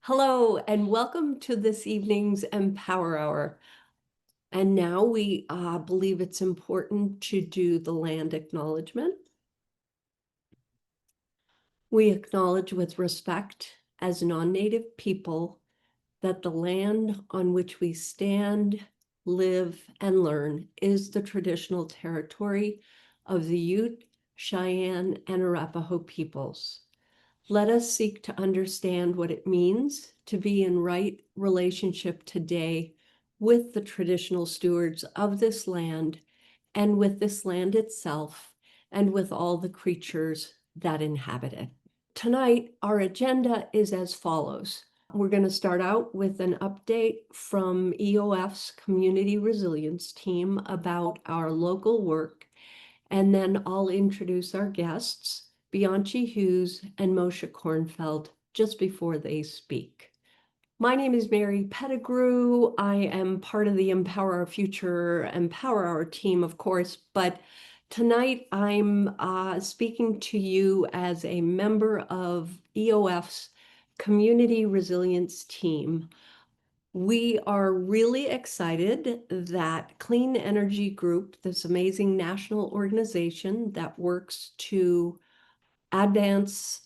Hello, and welcome to this evening's Empower Hour. And now we believe it's important to do the land acknowledgement. We acknowledge with respect as non-native people that the land on which we stand, live, and learn is the traditional territory of the Ute, Cheyenne, and Arapaho peoples. Let us seek to understand what it means to be in right relationship today with the traditional stewards of this land and with this land itself and with all the creatures that inhabit it. Tonight, our agenda is as follows. We're going to start out with an update from EOF's Community Resilience Team about our local work, and then I'll introduce our guests, Bianchi Hughes and Moshe Kornfeld, just before they speak. My name is Mary Pettigrew. I am part of the Empower Our Future, Empower Our team, of course, but tonight I'm speaking to you as a member of EOF's Community Resilience Team. We are really excited that Clean Energy Group, this amazing national organization that works to advance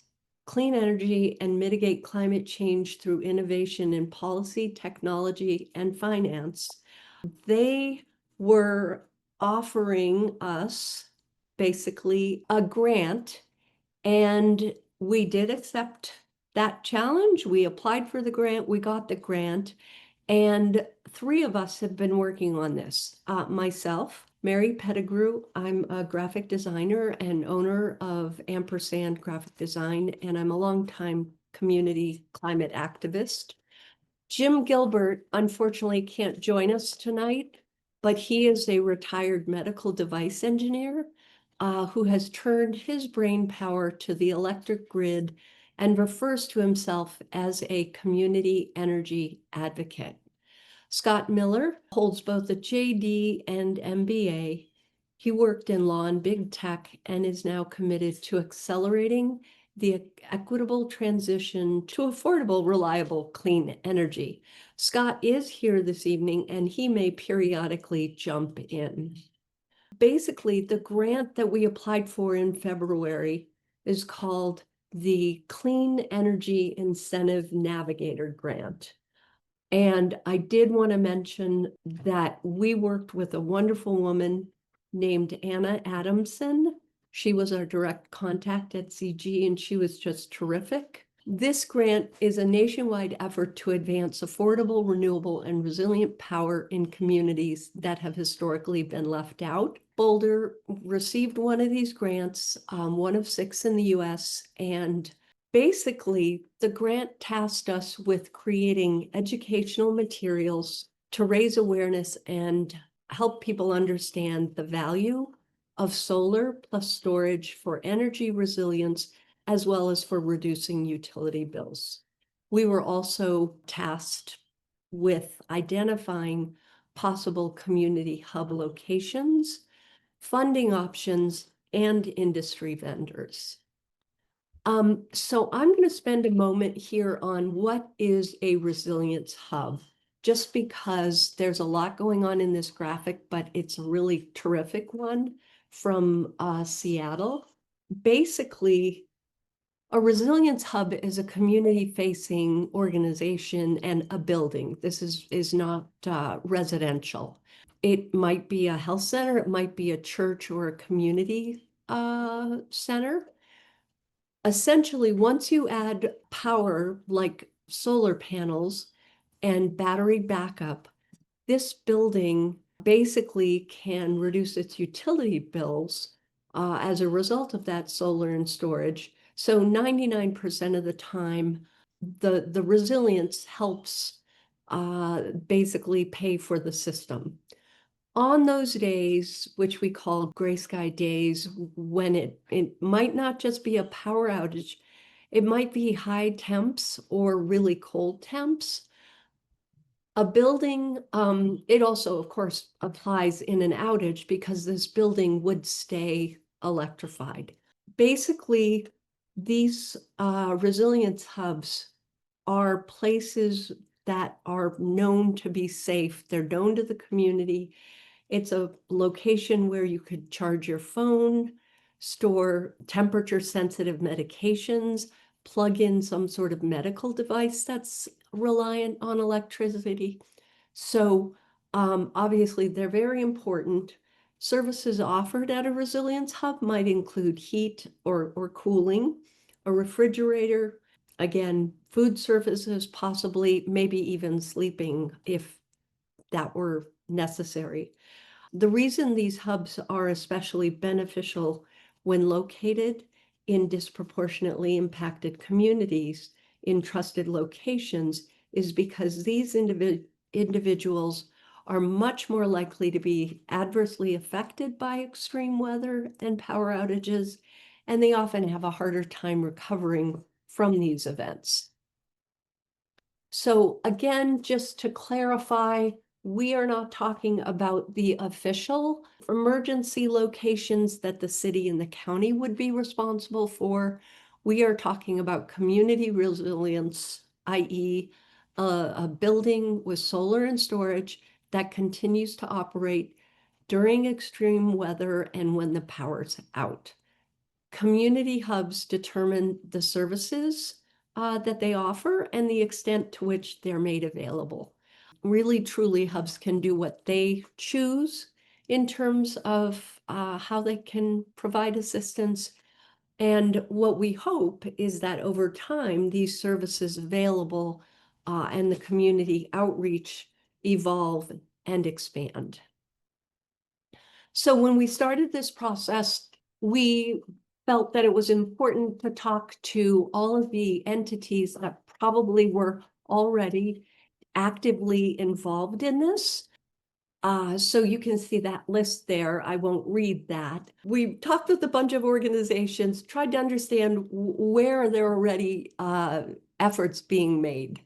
clean energy and mitigate climate change through innovation in policy, technology, and finance, they were offering us basically a grant, and we did accept that challenge. We applied for the grant, we got the grant, and three of us have been working on this. Myself, Mary Pettigrew, I'm a graphic designer and owner of Ampersand Graphic Design, and I'm a longtime community climate activist. Jim Gilbert unfortunately can't join us tonight, but he is a retired medical device engineer who has turned his brain power to the electric grid and refers to himself as a community energy advocate. Scott Miller holds both a JD and MBA. He worked in law and big tech and is now committed to accelerating the equitable transition to affordable, reliable, clean energy. Scott is here this evening, and he may periodically jump in. Basically, the grant that we applied for in February is called the Clean Energy Incentive Navigator Grant. And I did want to mention that we worked with a wonderful woman named Anna Adamson. She was our direct contact at CG, and she was just terrific. This grant is a nationwide effort to advance affordable, renewable, and resilient power in communities that have historically been left out. Boulder received one of these grants, one of 6 in the US, and basically, the grant tasked us with creating educational materials to raise awareness and help people understand the value of solar plus storage for energy resilience, as well as for reducing utility bills. We were also tasked with identifying possible community hub locations, funding options, and industry vendors. So I'm going to spend a moment here on what is a resilience hub, just because there's a lot going on in this graphic, but it's a really terrific one from Seattle. Basically, a resilience hub is a community-facing organization and a building. This is not residential. It might be a health center, it might be a church or a community center. Essentially, once you add power like solar panels and battery backup, this building basically can reduce its utility bills as a result of that solar and storage. So 99% of the time, the resilience helps basically pay for the system. On those days, which we call gray sky days, when it might not just be a power outage, it might be high temps or really cold temps. A building, it also, of course, applies in an outage because this building would stay electrified. Basically, these resilience hubs are places that are known to be safe. They're known to the community. It's a location where you could charge your phone, store temperature-sensitive medications, plug in some sort of medical device that's reliant on electricity. So obviously, they're very important. Services offered at a resilience hub might include heat or cooling, a refrigerator, again, food services, possibly, maybe even sleeping if that were necessary. The reason these hubs are especially beneficial when located in disproportionately impacted communities in trusted locations is because these individuals are much more likely to be adversely affected by extreme weather and power outages, and they often have a harder time recovering from these events. So again, just to clarify, we are not talking about the official emergency locations that the city and the county would be responsible for. We are talking about community resilience, i.e., a building with solar and storage that continues to operate during extreme weather and when the power's out. Community hubs determine the services that they offer and the extent to which they're made available. Really, truly, hubs can do what they choose in terms of how they can provide assistance. And what we hope is that over time, these services available and the community outreach evolve and expand. So when we started this process, we felt that it was important to talk to all of the entities that probably were already actively involved in this. So you can see that list there. I won't read that. We talked with a bunch of organizations, tried to understand where there are already efforts being made.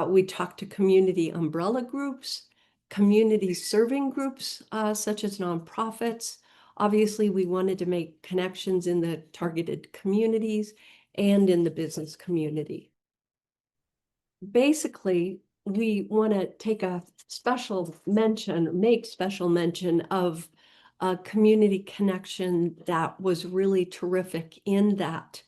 We talked to community umbrella groups, community serving groups, such as nonprofits. Obviously, we wanted to make connections in the targeted communities and in the business community. Basically, we want to take a special mention, make special mention of a community connection that was really terrific in that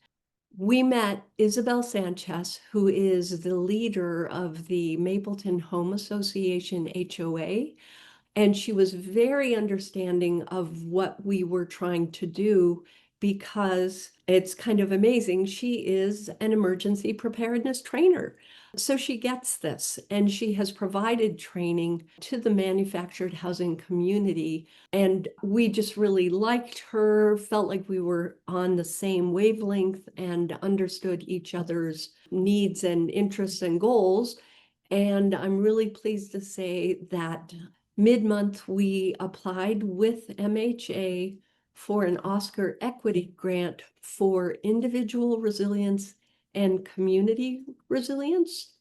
we met Isabel Sanchez, who is the leader of the Mapleton Home Association HOA, and she was very understanding of what we were trying to do because it's kind of amazing. She is an emergency preparedness trainer. So she gets this, and she has provided training to the manufactured housing community. And we just really liked her, felt like we were on the same wavelength and understood each other's needs and interests and goals. And I'm really pleased to say that mid-month, we applied with MHA for an Oscar Equity Grant for individual resilience and community resilience.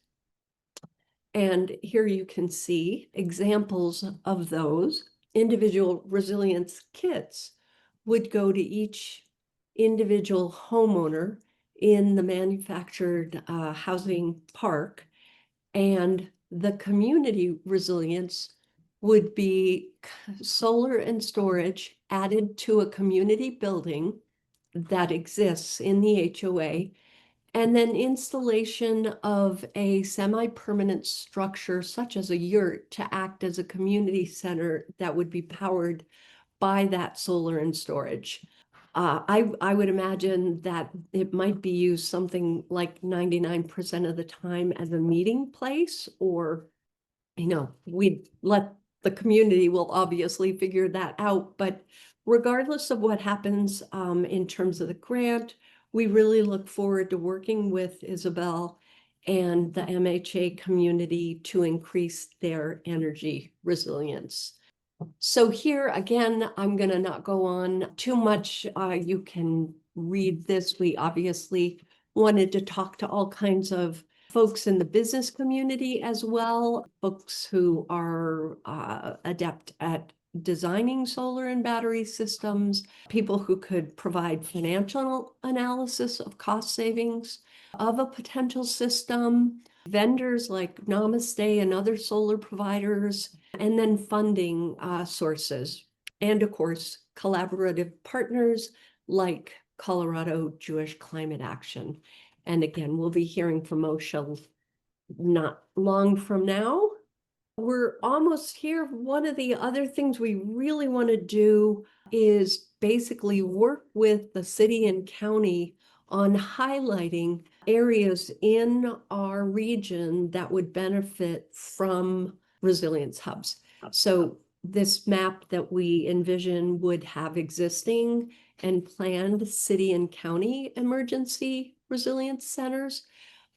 And here you can see examples of those. Individual resilience kits would go to each individual homeowner in the manufactured housing park, and the community resilience would be solar and storage added to a community building that exists in the HOA, and then installation of a semi-permanent structure such as a yurt to act as a community center that would be powered by that solar and storage. I would imagine that it might be used something like 99% of the time as a meeting place, or, we'd let the community will obviously figure that out. But regardless of what happens in terms of the grant, we really look forward to working with Isabel and the MHA community to increase their energy resilience. So here again, I'm going to not go on too much. You can read this. We obviously wanted to talk to all kinds of folks in the business community as well, folks who are adept at designing solar and battery systems, people who could provide financial analysis of cost savings of a potential system, vendors like Namaste and other solar providers, and then funding sources. And of course, collaborative partners like Colorado Jewish Climate Action. And again, we'll be hearing from Moshe not long from now. We're almost here. One of the other things we really want to do is basically work with the city and county on highlighting areas in our region that would benefit from resilience hubs. So this map that we envision would have existing and planned city and county emergency resilience centers,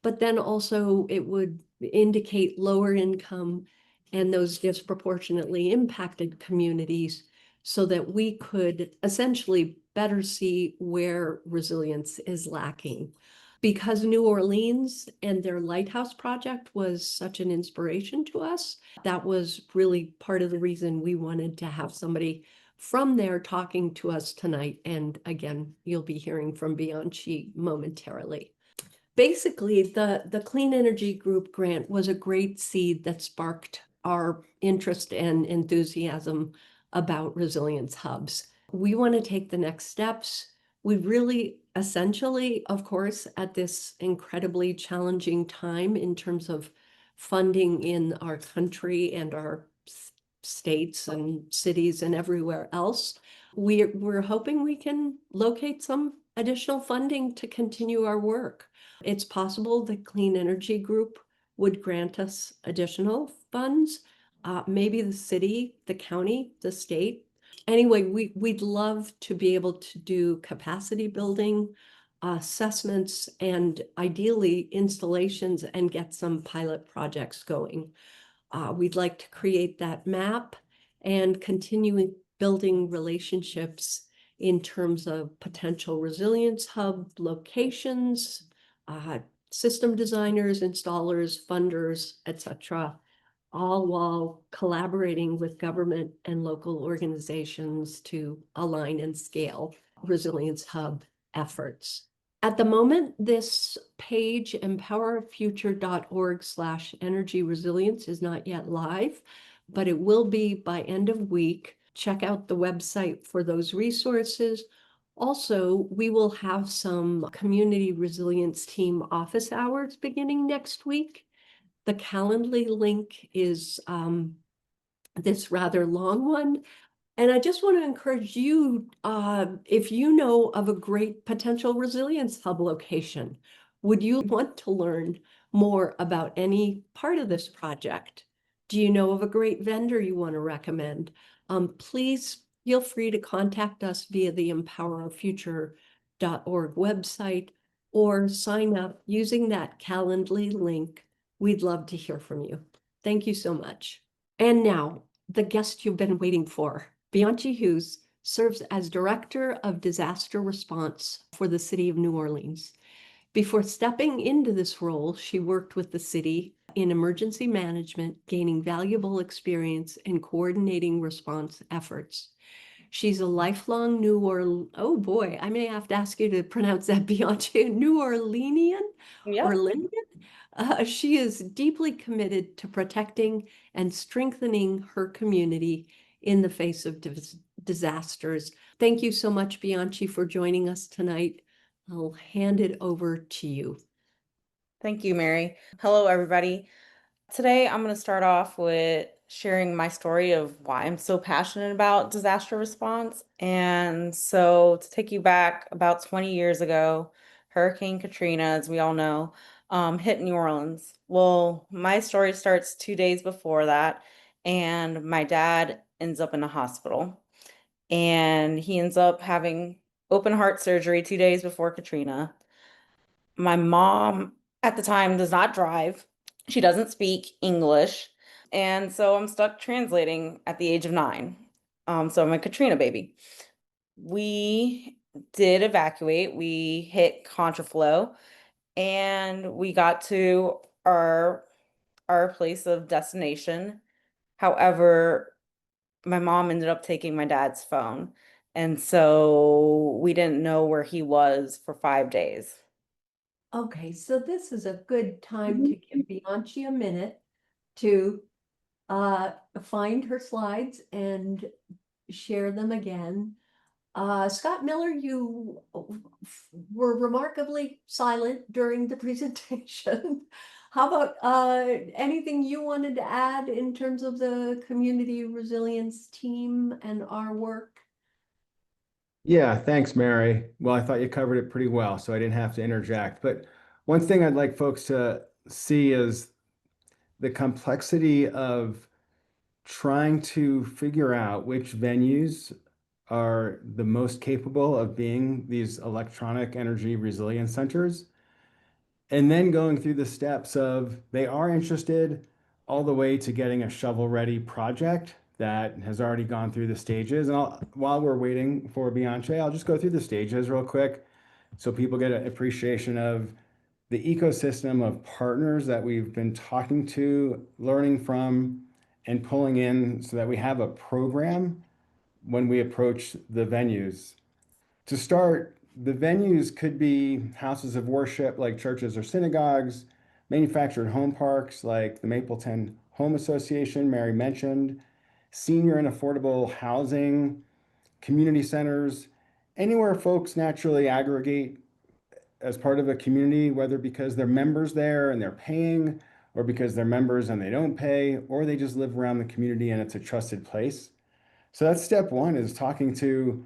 but then also it would indicate lower income and those disproportionately impacted communities so that we could essentially better see where resilience is lacking. Because New Orleans and their Lighthouse project was such an inspiration to us, that was really part of the reason we wanted to have somebody from there talking to us tonight. And again, you'll be hearing from Bianchi momentarily. Basically, the Clean Energy Group grant was a great seed that sparked our interest and enthusiasm about resilience hubs. We want to take the next steps. We really essentially, of course, at this incredibly challenging time in terms of funding in our country and our states and cities and everywhere else, we're hoping we can locate some additional funding to continue our work. It's possible the Clean Energy Group would grant us additional funds, maybe the city, the county, the state. Anyway, we'd love to be able to do capacity building, assessments, and ideally installations and get some pilot projects going. We'd like to create that map and continue building relationships in terms of potential resilience hub locations, system designers, installers, funders, etc., all while collaborating with government and local organizations to align and scale resilience hub efforts. At the moment, this page, empowerfuture.org/energy resilience, is not yet live, but it will be by end of week. Check out the website for those resources. Also, we will have some community resilience team office hours beginning next week. The Calendly link is this rather long one. And I just want to encourage you, if you know of a great potential resilience hub location, would you want to learn more about any part of this project? Do you know of a great vendor you want to recommend? Please feel free to contact us via the empowerourfuture.org website or sign up using that Calendly link. We'd love to hear from you. Thank you so much. And now, the guest you've been waiting for. Bianchi Hughes serves as Director of Disaster Response for the City of New Orleans. Before stepping into this role, she worked with the city in emergency management, gaining valuable experience in coordinating response efforts. She's a lifelong oh boy, I may have to ask you to pronounce that, Bianchi, New Orleanian? Yeah. Orleanian? She is deeply committed to protecting and strengthening her community in the face of disasters. Thank you so much, Bianchi, for joining us tonight. I'll hand it over to you. Thank you, Mary. Hello, everybody. Today, I'm going to start off with sharing my story of why I'm so passionate about disaster response. And so, to take you back about 20 years ago, Hurricane Katrina, as we all know, hit New Orleans. Well, my story starts 2 days before that, and my dad ends up in the hospital. And he ends up having open heart surgery 2 days before Katrina. My mom at the time does not drive. She doesn't speak English. And so I'm stuck translating at the age of 9. So I'm a Katrina baby. We did evacuate. We hit contraflow and we got to our place of destination. However, my mom ended up taking my dad's phone. And so we didn't know where he was for 5 days. Okay, so this is a good time Mhm. to give Bianchi a minute to find her slides and share them again. Scott Miller, you were remarkably silent during the presentation. How about anything you wanted to add in terms of the community resilience team and our work? Yeah, thanks, Mary. Well, I thought you covered it pretty well, so I didn't have to interject. But one thing I'd like folks to see is the complexity of trying to figure out which venues are the most capable of being these electronic energy resilience centers, and then going through the steps of they are interested all the way to getting a shovel-ready project that has already gone through the stages. And while we're waiting for Beyonce, I'll just go through the stages real quick so people get an appreciation of the ecosystem of partners that we've been talking to, learning from, and pulling in so that we have a program when we approach the venues. To start, the venues could be houses of worship like churches or synagogues, manufactured home parks like the Mapleton Home Association Mary mentioned, senior and affordable housing, community centers, anywhere folks naturally aggregate as part of a community, whether because they're members there and they're paying, or because they're members and they don't pay, or they just live around the community and it's a trusted place. So that's step one, is talking to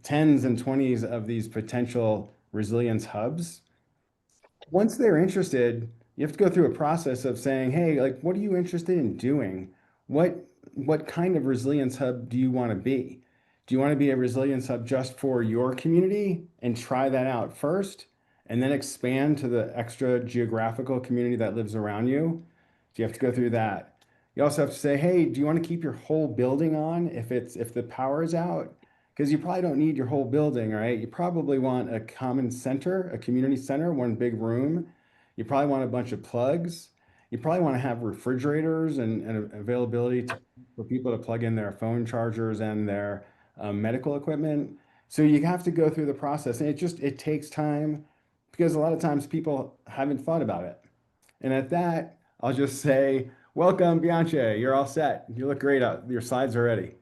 tens and twenties of these potential resilience hubs. Once they're interested, you have to go through a process of saying, hey, like, what are you interested in doing? What kind of resilience hub do you want to be? Do you want to be a resilience hub just for your community and try that out first, and then expand to the extra geographical community that lives around you? Do you have to go through that? You also have to say, hey, do you want to keep your whole building on if the power is out? Because you probably don't need your whole building, right? You probably want a common center, a community center, one big room. You probably want a bunch of plugs. You probably want to have refrigerators and availability for people to plug in their phone chargers and their medical equipment. So you have to go through the process, and it takes time because a lot of times people haven't thought about it. And at that, I'll just say, welcome, Bianche. You're all set. You look great out. Your slides are ready.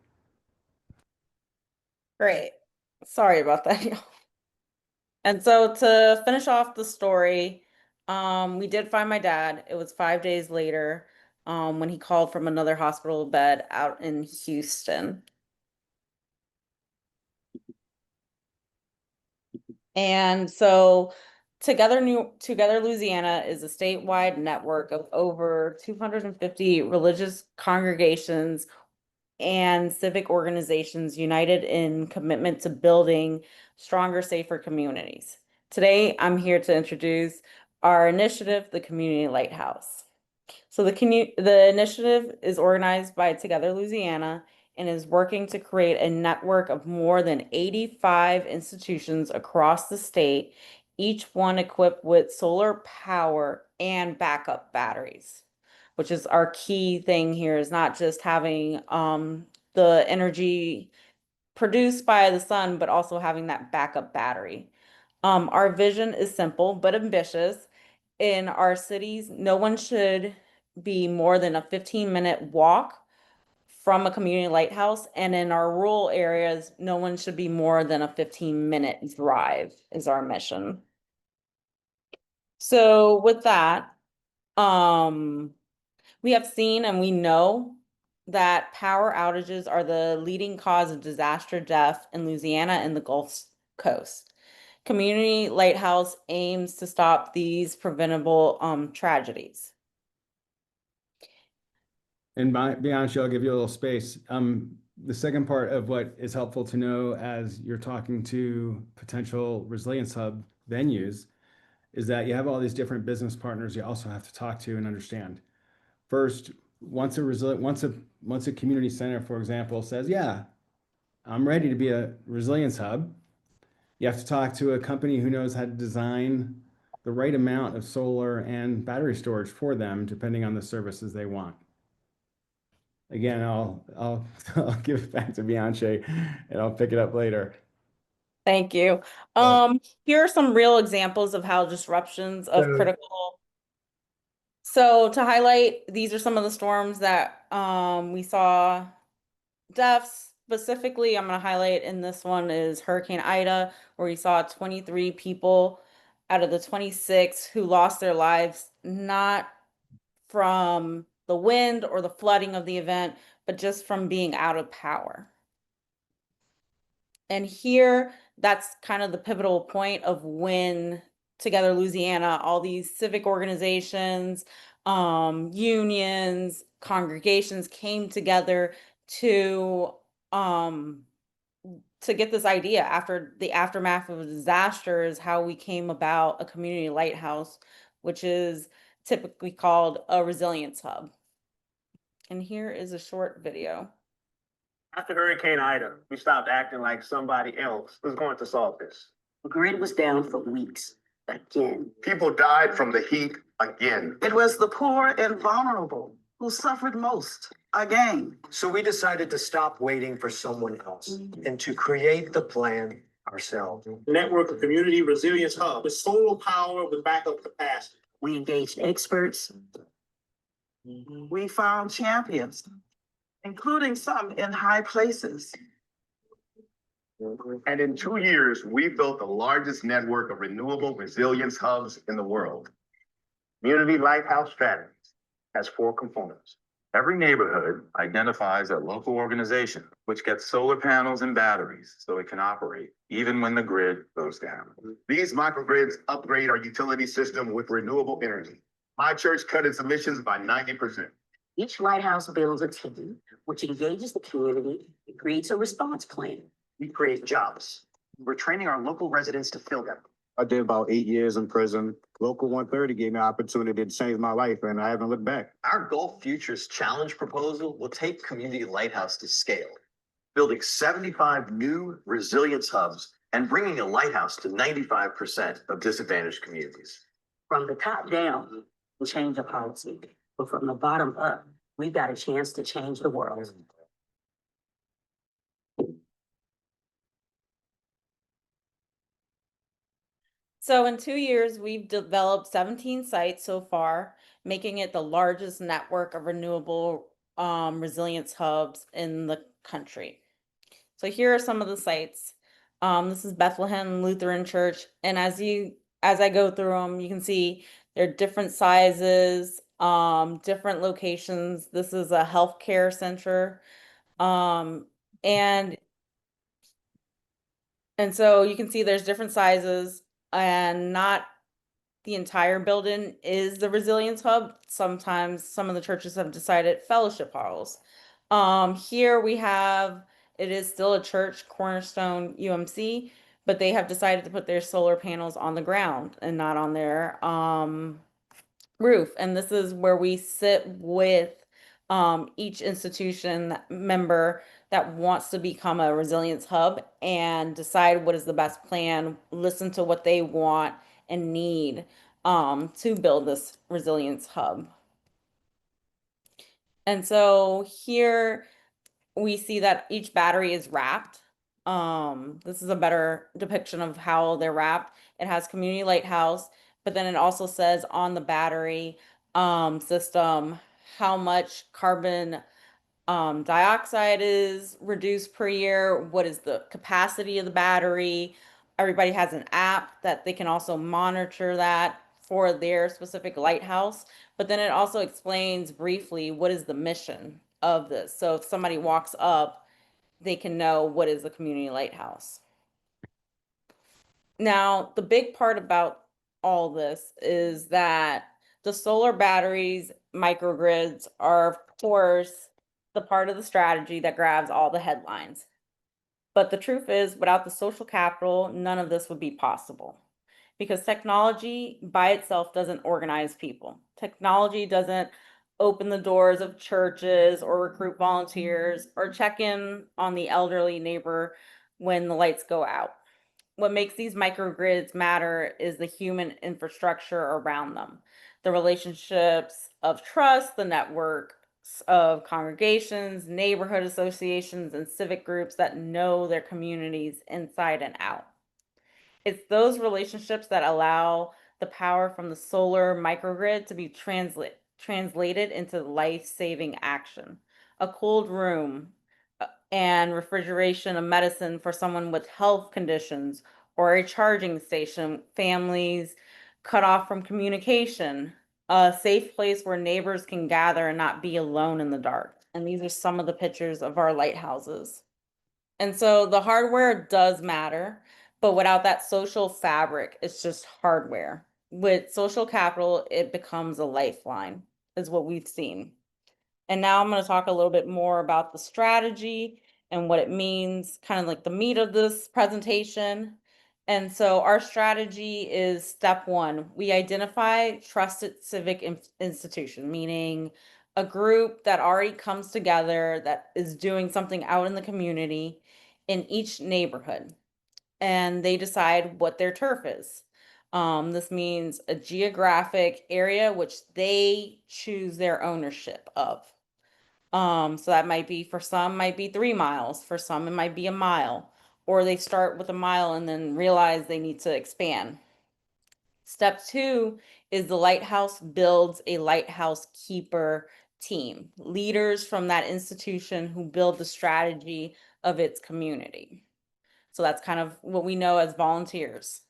Great. Sorry about that, y'all. And so to finish off the story, we did find my dad. It was 5 days later, when he called from another hospital bed out in Houston. And so Together Louisiana is a statewide network of over 250 religious congregations and civic organizations united in commitment to building stronger, safer communities. Today, I'm here to introduce our initiative, the Community Lighthouse. So the initiative is organized by Together Louisiana and is working to create a network of more than 85 institutions across the state, each one equipped with solar power and backup batteries, which is our key thing here, is not just having the energy produced by the sun, but also having that backup battery. Our vision is simple but ambitious. In our cities, no one should be more than a 15-minute walk from a community lighthouse. And in our rural areas, no one should be more than a 15-minute drive is our mission. So with that, we have seen and we know that power outages are the leading cause of disaster death in Louisiana and the Gulf Coast. Community Lighthouse aims to stop these preventable tragedies. And Bianchi, I'll give you a little space. The second part of what is helpful to know as you're talking to potential resilience hub venues is that you have all these different business partners you also have to talk to and understand. First, once a community center, for example, says, yeah, I'm ready to be a resilience hub, you have to talk to a company who knows how to design the right amount of solar and battery storage for them, depending on the services they want. again, I'll give it back to Beyonce and I'll pick it up later. Thank you. Here are some real examples of how disruptions of So- critical. So to highlight, these are some of the storms that we saw deaths. Specifically, I'm going to highlight in this one is Hurricane Ida, where we saw 23 people out of the 26 who lost their lives, not from the wind or the flooding of the event, but just from being out of power. And here, that's kind of the pivotal point of when Together Louisiana, all these civic organizations, unions, congregations came together to get this idea after the aftermath of a disaster is how we came about a community lighthouse, which is typically called a resilience hub. And here is a short video. After Hurricane Ida, we stopped acting like somebody else was going to solve this. The grid was down for weeks again. People died from the heat again. It was the poor and vulnerable who suffered most again. So we decided to stop waiting for someone else and to create the plan ourselves. Network of Community Resilience Hub with solar power with backup capacity. We engaged experts. We found champions, including some in high places. And in 2 years, we built the largest network of renewable resilience hubs in the world. Community Lighthouse Strategies has 4 components. Every neighborhood identifies a local organization which gets solar panels and batteries so it can operate even when the grid goes down. These microgrids upgrade our utility system with renewable energy. My church cut its emissions by 90%. Each lighthouse builds a team which engages the community and creates a response plan. We create jobs. We're training our local residents to fill them. I did about 8 years in prison. Local 130 gave me an opportunity to change my life, and I haven't looked back. Our Gulf Futures Challenge proposal will take Community Lighthouse to scale, building 75 new resilience hubs and bringing a lighthouse to 95% of disadvantaged communities. From the top down, we change a policy, but from the bottom up, we've got a chance to change the world. So in 2 years, we've developed 17 sites so far, making it the largest network of renewable resilience hubs in the country. So here are some of the sites. This is Bethlehem Lutheran Church. And as I go through them, you can see they're different sizes, different locations. This is a healthcare center. And so you can see there's different sizes, and not the entire building is the resilience hub. Sometimes some of the churches have decided fellowship halls. Here we have, it is still a church, Cornerstone UMC, but they have decided to put their solar panels on the ground and not on their roof. And this is where we sit with each institution member that wants to become a resilience hub and decide what is the best plan, listen to what they want and need to build this resilience hub. And so here we see that each battery is wrapped. This is a better depiction of how they're wrapped. It has Community Lighthouse, but then it also says on the battery system how much carbon dioxide is reduced per year, what is the capacity of the battery. Everybody has an app that they can also monitor that for their specific lighthouse. But then it also explains briefly what is the mission of this. So if somebody walks up, they can know what is the community lighthouse. Now, the big part about all this is that the solar batteries, microgrids are, of course, the part of the strategy that grabs all the headlines. But the truth is, without the social capital, none of this would be possible. Because technology by itself doesn't organize people. Technology doesn't open the doors of churches or recruit volunteers or check in on the elderly neighbor when the lights go out. What makes these microgrids matter is the human infrastructure around them, the relationships of trust, the network of congregations, neighborhood associations, and civic groups that know their communities inside and out. It's those relationships that allow the power from the solar microgrid to be translated into life-saving action. A cold room and refrigeration of medicine for someone with health conditions, or a charging station, families cut off from communication, a safe place where neighbors can gather and not be alone in the dark. And these are some of the pictures of our lighthouses. And so the hardware does matter, but without that social fabric, it's just hardware. With social capital, it becomes a lifeline, is what we've seen. And now I'm going to talk a little bit more about the strategy and what it means, kind of like the meat of this presentation. And so our strategy is step one, we identify trusted civic institution, meaning a group that already comes together that is doing something out in the community in each neighborhood. And they decide what their turf is. This means a geographic area which they choose their ownership of. So that might be, for some might be 3 miles, for some it might be a mile, or they start with a mile and then realize they need to expand. Step two is the lighthouse builds a lighthouse keeper team, leaders from that institution who build the strategy of its community. So that's kind of what we know as volunteers.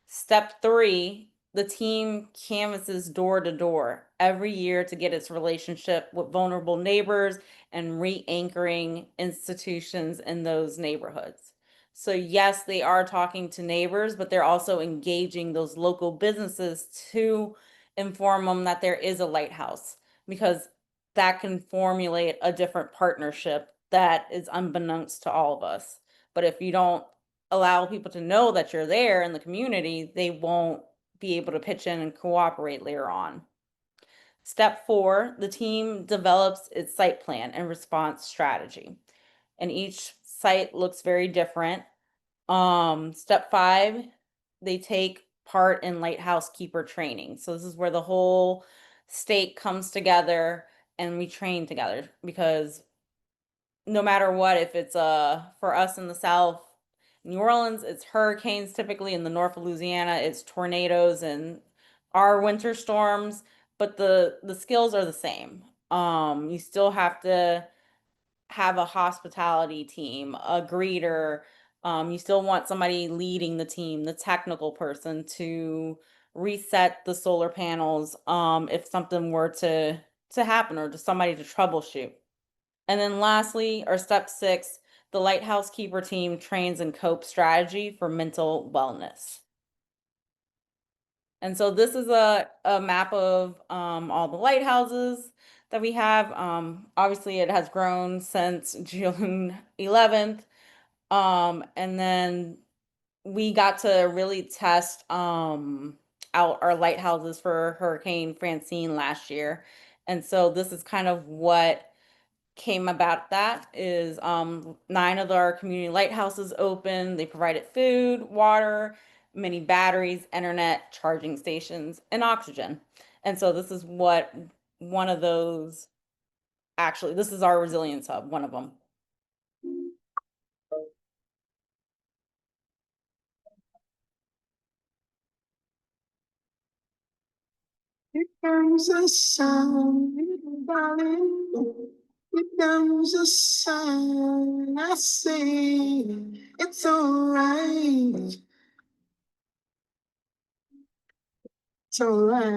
Step three, the team canvasses door to door every year to get its relationship with vulnerable neighbors and re-anchoring institutions in those neighborhoods. So yes, they are talking to neighbors, but they're also engaging those local businesses to inform them that there is a lighthouse, because that can formulate a different partnership that is unbeknownst to all of us. But if you don't allow people to know that you're there in the community, they won't be able to pitch in and cooperate later on. Step four, the team develops its site plan and response strategy. And each site looks very different. Step five, they take part in lighthouse keeper training. So this is where the whole state comes together and we train together, because no matter what, if it's for us in the South, New Orleans, it's hurricanes. Typically in the north of Louisiana, it's tornadoes and our winter storms, but the skills are the same. You still have to have a hospitality team, a greeter. You still want somebody leading the team, the technical person to reset the solar panels if something were to happen, or to somebody to troubleshoot. And then lastly, or step six, the lighthouse keeper team trains and cope strategy for mental wellness. And so this is a map of all the lighthouses that we have. Obviously, it has grown since June 11th. And then we got to really test out our lighthouses for Hurricane Francine last year. And so this is kind of what came about. That is 9 of our community lighthouses open. They provided food, water, many batteries, internet, charging stations, and oxygen. And so this is what one of those, actually, this is our resilience hub, one of them. Here comes the sun, darling. Here comes the sun. I say it's alright. It's alright.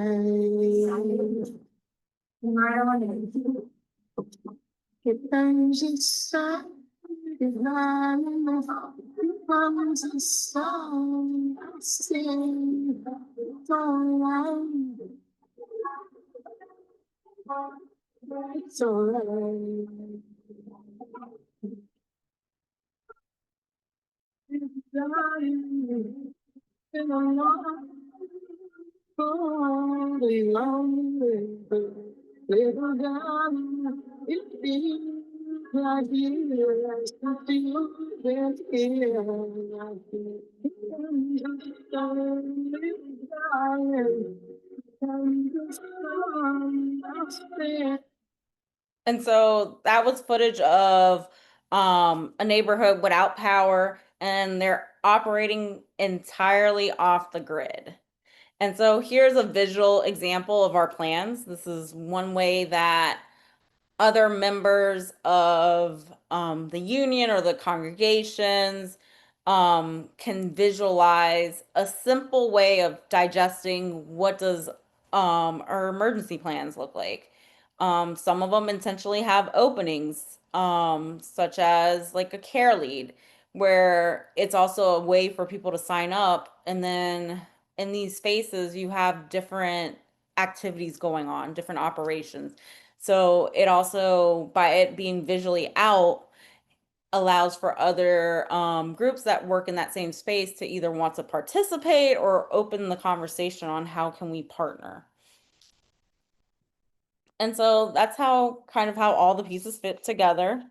Here comes the sun. Here comes the sun. I say it's alright. It's alright. Been a lonely, little darling. It feels like years since you been here. I feel just lonely, darling. And the sun I spent And so that was footage of a neighborhood without power, and they're operating entirely off the grid. And so here's a visual example of our plans. This is one way that other members of the union or the congregations can visualize a simple way of digesting what does our emergency plans look like. Some of them intentionally have openings, such as like a care lead, where it's also a way for people to sign up. And then in these spaces, you have different activities going on, different operations. So it also, by it being visually out, allows for other groups that work in that same space to either want to participate or open the conversation on how can we partner. And so that's how all the pieces fit together.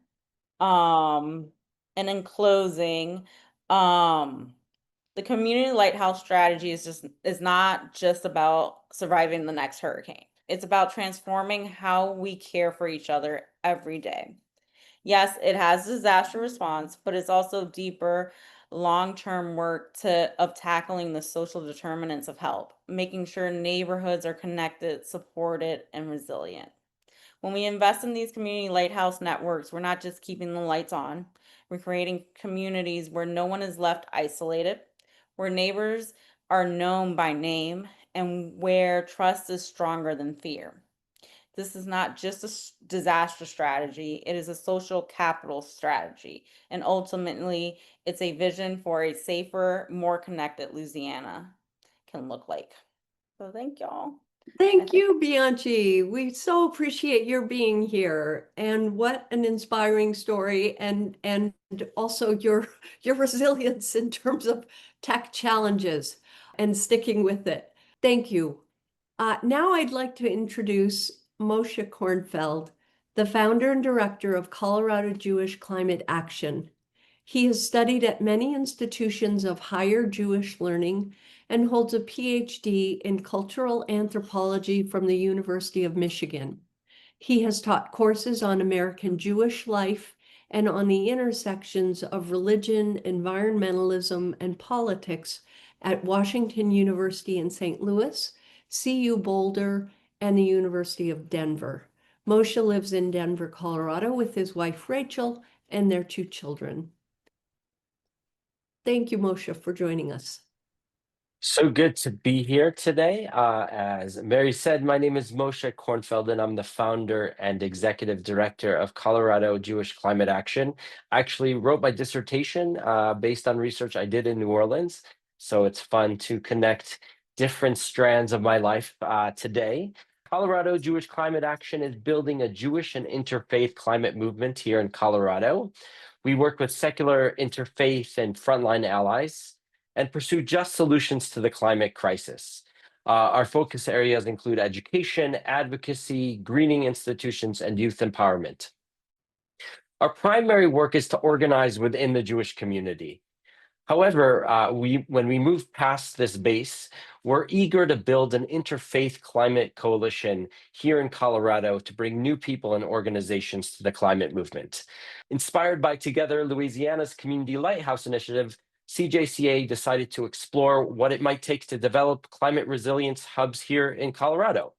And in closing, the community lighthouse strategy is not just about surviving the next hurricane. It's about transforming how we care for each other every day. Yes, it has disaster response, but it's also deeper long-term work of tackling the social determinants of help, making sure neighborhoods are connected, supported, and resilient. When we invest in these community lighthouse networks, we're not just keeping the lights on, we're creating communities where no one is left isolated, where neighbors are known by name, and where trust is stronger than fear. This is not just a disaster strategy, it is a social capital strategy. And ultimately, it's a vision for a safer, more connected Louisiana can look like. So thank y'all. Thank you, Bianchi. We so appreciate your being here, and what an inspiring story, and also your resilience in terms of tech challenges and sticking with it. Thank you. Now I'd like to introduce Moshe Kornfeld, the founder and director of Colorado Jewish Climate Action. He has studied at many institutions of higher Jewish learning and holds a PhD in cultural anthropology from the University of Michigan. He has taught courses on American Jewish life and on the intersections of religion, environmentalism, and politics at Washington University in St. Louis, CU Boulder, and the University of Denver. Moshe lives in Denver, Colorado with his wife, Rachel, and their 2 children. Thank you, Moshe, for joining us. So good to be here today. As Mary said, my name is Moshe Kornfeld, and I'm the founder and executive director of Colorado Jewish Climate Action. I actually wrote my dissertation based on research I did in New Orleans. So it's fun to connect different strands of my life today. Colorado Jewish Climate Action is building a Jewish and interfaith climate movement here in Colorado. We work with secular, interfaith, and frontline allies and pursue just solutions to the climate crisis. Our focus areas include education, advocacy, greening institutions, and youth empowerment. Our primary work is to organize within the Jewish community. However, when we move past this base, we're eager to build an interfaith climate coalition here in Colorado to bring new people and organizations to the climate movement. Inspired by Together Louisiana's Community Lighthouse initiative, CJCA decided to explore what it might take to develop climate resilience hubs here in Colorado.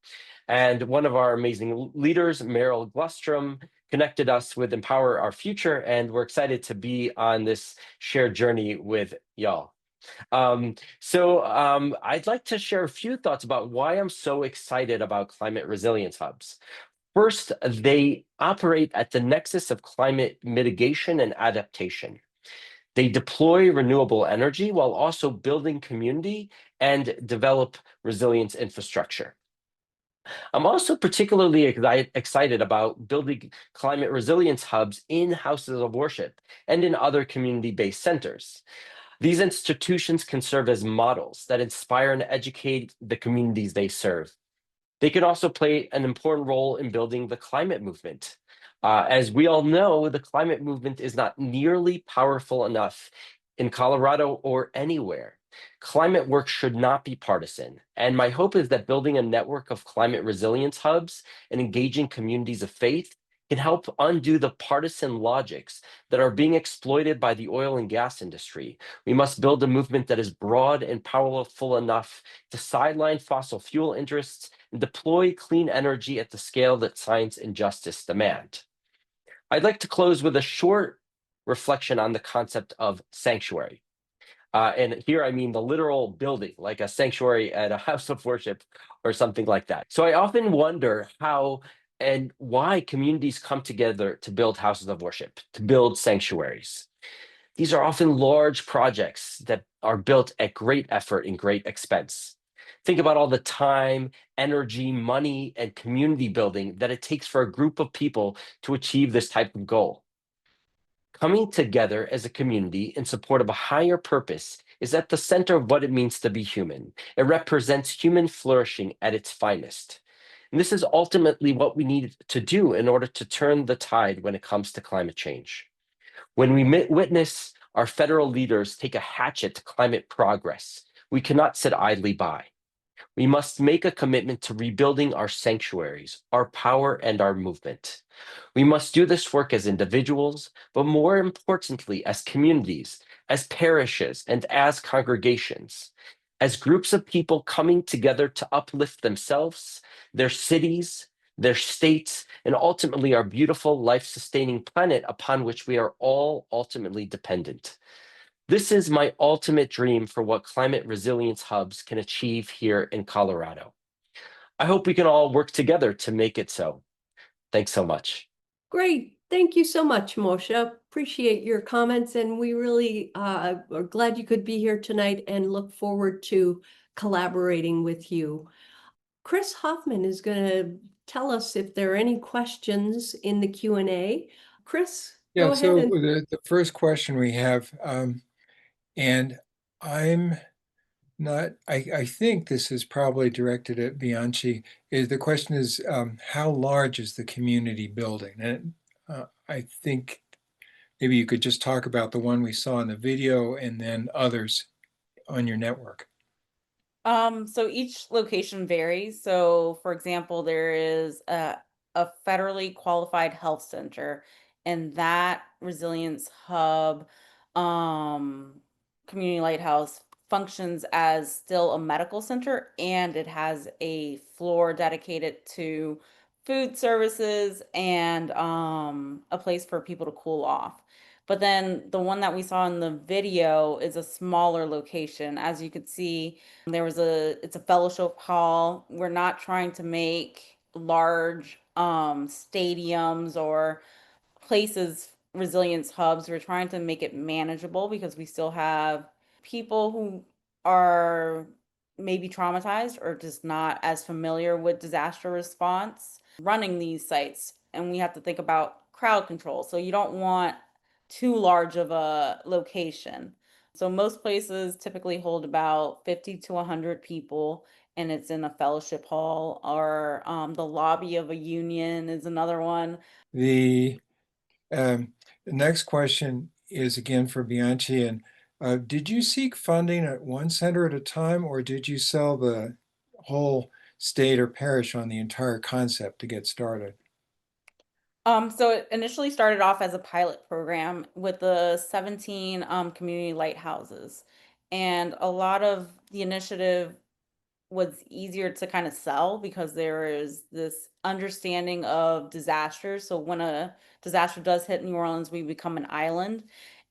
And one of our amazing leaders, Meryl Glustrom, connected us with Empower Our Future, and we're excited to be on this shared journey with y'all. I'd like to share a few thoughts about why I'm so excited about climate resilience hubs. First, they operate at the nexus of climate mitigation and adaptation. They deploy renewable energy while also building community and develop resilience infrastructure. I'm also particularly excited about building climate resilience hubs in houses of worship and in other community-based centers. These institutions can serve as models that inspire and educate the communities they serve. They can also play an important role in building the climate movement. As we all know, the climate movement is not nearly powerful enough in Colorado or anywhere. Climate work should not be partisan. And my hope is that building a network of climate resilience hubs and engaging communities of faith can help undo the partisan logics that are being exploited by the oil and gas industry. We must build a movement that is broad and powerful enough to sideline fossil fuel interests and deploy clean energy at the scale that science and justice demand. I'd like to close with a short reflection on the concept of sanctuary. And here I mean the literal building, like a sanctuary at a house of worship or something like that. So I often wonder how and why communities come together to build houses of worship, to build sanctuaries. These are often large projects that are built at great effort and great expense. Think about all the time, energy, money, and community building that it takes for a group of people to achieve this type of goal. Coming together as a community in support of a higher purpose is at the center of what it means to be human. It represents human flourishing at its finest. And this is ultimately what we need to do in order to turn the tide when it comes to climate change. When we witness our federal leaders take a hatchet to climate progress, we cannot sit idly by. We must make a commitment to rebuilding our sanctuaries, our power, and our movement. We must do this work as individuals, but more importantly, as communities, as parishes, and as congregations, as groups of people coming together to uplift themselves, their cities, their states, and ultimately our beautiful life-sustaining planet upon which we are all ultimately dependent. This is my ultimate dream for what climate resilience hubs can achieve here in Colorado. I hope we can all work together to make it so. Thanks so much. Great. Thank you so much, Moshe. Appreciate your comments, and we really are glad you could be here tonight and look forward to collaborating with you. Chris Hoffman is going to tell us if there are any questions in the Q&A. Chris, go ahead. So the first question we have, and I'm not, I think this is probably directed at Bianchi, is the question is, how large is the community building? And I think maybe you could just talk about the one we saw in the video and then others on your network. So each location varies. So for example, there is a federally qualified health center, and that resilience hub, community lighthouse functions as still a medical center, and it has a floor dedicated to food services and a place for people to cool off. But then the one that we saw in the video is a smaller location. As you could see, it's a fellowship hall. We're not trying to make large stadiums or places resilience hubs. We're trying to make it manageable because we still have people who are maybe traumatized or just not as familiar with disaster response running these sites. And we have to think about crowd control. So you don't want too large of a location. So most places typically hold about 50 to 100 people, and it's in a fellowship hall, or the lobby of a union is another one. The next question is again for Bianchi. And did you seek funding at one center at a time, or did you sell the whole state or parish on the entire concept to get started? So it initially started off as a pilot program with the 17 community lighthouses. And a lot of the initiative was easier to kind of sell because there is this understanding of disasters. So when a disaster does hit New Orleans, we become an island.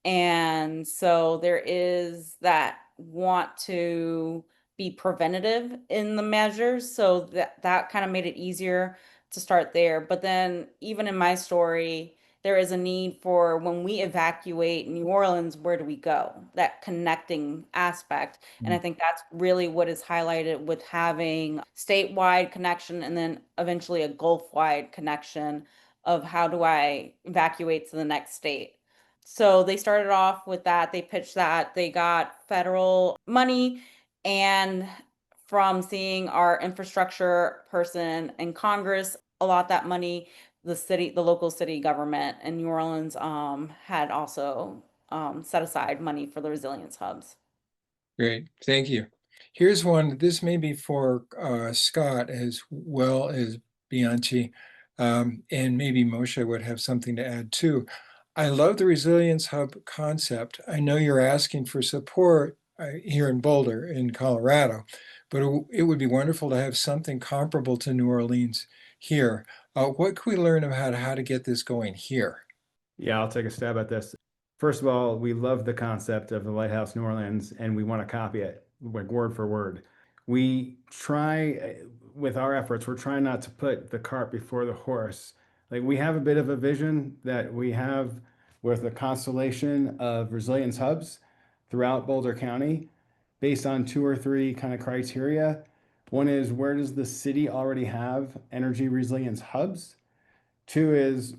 And so there is that want to be preventative in the measures. So that kind of made it easier to start there. But then even in my story, there is a need for when we evacuate New Orleans, where do we go? That connecting aspect. And I think that's really what is highlighted with having statewide connection and then eventually a Gulf-wide connection of how do I evacuate to the next state. So they started off with that. They pitched that. They got federal money, and from seeing our infrastructure person in Congress allot that money, the local city government in New Orleans had also set aside money for the resilience hubs. Great, thank you. Here's one, this may be for Scott as well as Bianchi. And maybe Moshe would have something to add too. I love the Resilience Hub concept. I know you're asking for support here in Boulder, in Colorado, but it would be wonderful to have something comparable to New Orleans here. What can we learn about how to get this going here? Yeah, I'll take a stab at this. First of all, we love the concept of the Lighthouse New Orleans, and we want to copy it like word for word. We try with our efforts, we're trying not to put the cart before the horse. Like we have a bit of a vision that we have with a constellation of resilience hubs throughout Boulder County based on 2 or 3 kind of criteria. One is, where does the city already have energy resilience hubs? 2 is,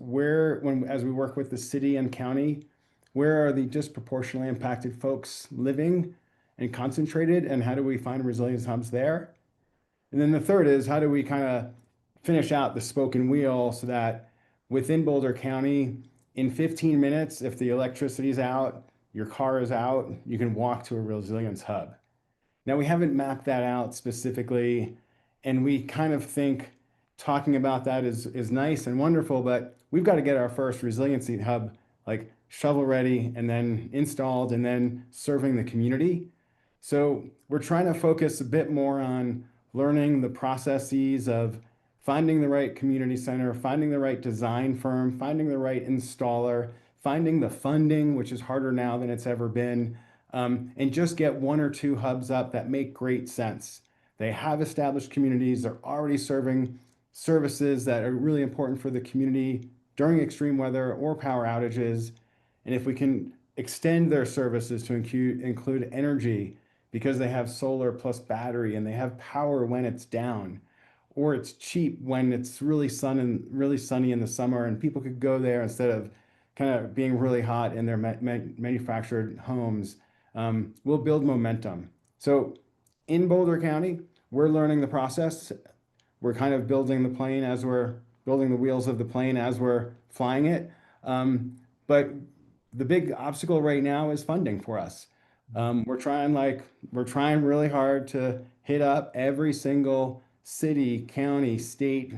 as we work with the city and county, where are the disproportionately impacted folks living and concentrated, and how do we find resilience hubs there? And then the 3rd is, how do we kind of finish out the spoken wheel so that within Boulder County, in 15 minutes, if the electricity is out, your car is out, you can walk to a resilience hub. Now, we haven't mapped that out specifically, and we kind of think talking about that is nice and wonderful, but we've got to get our first resiliency hub like shovel ready and then installed and then serving the community. So we're trying to focus a bit more on learning the processes of finding the right community center, finding the right design firm, finding the right installer, finding the funding, which is harder now than it's ever been, and just get 1 or 2 hubs up that make great sense. They have established communities, they're already serving services that are really important for the community during extreme weather or power outages. And if we can extend their services to include energy, because they have solar plus battery and they have power when it's down, or it's cheap when it's really sunny in the summer, and people could go there instead of kind of being really hot in their manufactured homes, we'll build momentum. So in Boulder County, we're learning the process. We're kind of building the plane as we're building the wheels of the plane as we're flying it. But the big obstacle right now is funding for us. We're trying really hard to hit up every single city, county, state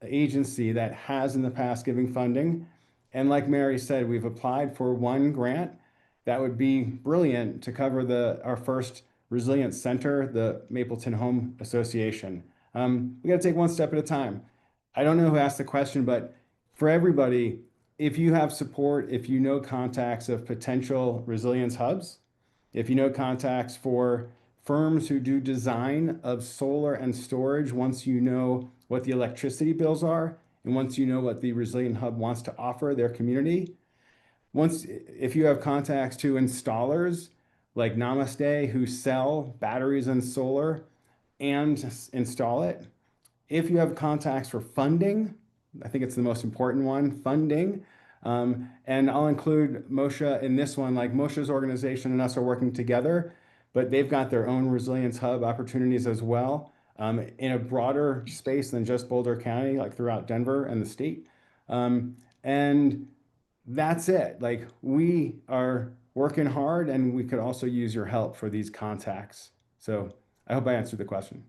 agency that has in the past given funding. And like Mary said, we've applied for 1 grant that would be brilliant to cover our first resilience center, the Mapleton Home Association. We got to take 1 step at a time. I don't know who asked the question, but for everybody, if you have support, if you know contacts of potential resilience hubs, if you know contacts for firms who do design of solar and storage, once you know what the electricity bills are, and once you know what the Resilient Hub wants to offer their community, if you have contacts to installers like Namaste who sell batteries and solar and install it, if you have contacts for funding, I think it's the most important one, funding. And I'll include Moshe in this one, like Moshe's organization and us are working together, but they've got their own Resilience Hub opportunities as well, in a broader space than just Boulder County, like throughout Denver and the state. And that's it. Like, we are working hard, and we could also use your help for these contacts. So I hope I answered the question.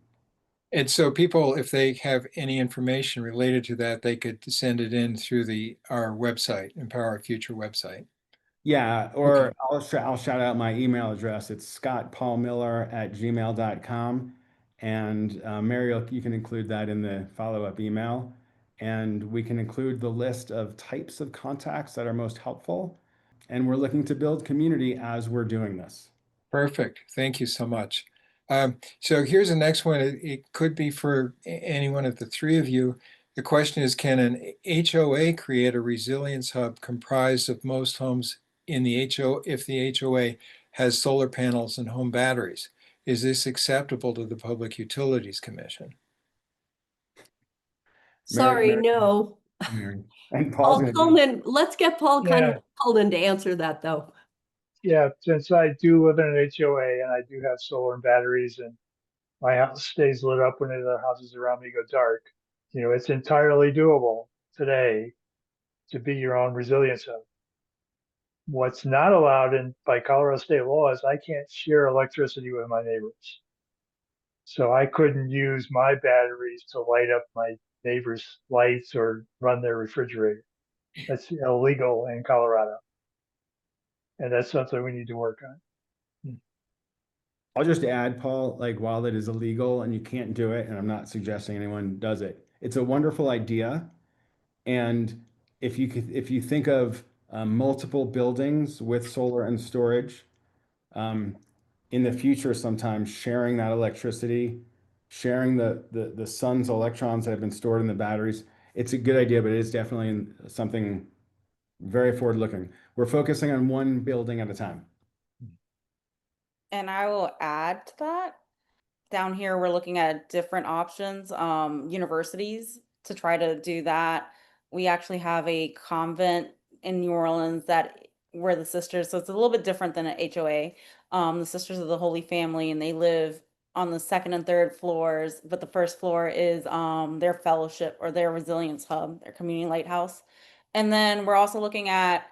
And so people, if they have any information related to that, they could send it in through our website, Empower Our Future website. Yeah, or okay. I'll shout out my email address. It's scottpaulmiller@gmail.com. And Mary, you can include that in the follow-up email. And we can include the list of types of contacts that are most helpful. And we're looking to build community as we're doing this. Perfect. Thank you so much. So here's the next one. It could be for any one of the 3 of you. The question is, can an HOA create a resilience hub comprised of most homes in the if the HOA has solar panels and home batteries? Is this acceptable to the Public Utilities Commission? Sorry, no. And Paul Coleman, let's get Paul Coleman to answer that though. Yeah, since I do live in an HOA and I do have solar and batteries, and my house stays lit up when the other houses around me go dark, it's entirely doable today to be your own resilience hub. What's not allowed by Colorado state law is I can't share electricity with my neighbors. So I couldn't use my batteries to light up my neighbors' lights or run their refrigerator. That's illegal in Colorado. And that's something we need to work on. I'll just add, Paul, like while it is illegal and you can't do it, and I'm not suggesting anyone does it, it's a wonderful idea. And if you think of multiple buildings with solar and storage, in the future, sometimes sharing that electricity, sharing the sun's electrons that have been stored in the batteries, it's a good idea, but it is definitely something very forward looking. We're focusing on one building at a time. And I will add to that. Down here, we're looking at different options, universities to try to do that. We actually have a convent in New Orleans that where the sisters, so it's a little bit different than an HOA. The Sisters of the Holy Family, and they live on the second and third floors, but the first floor is their fellowship or their resilience hub, their community lighthouse. And then we're also looking at,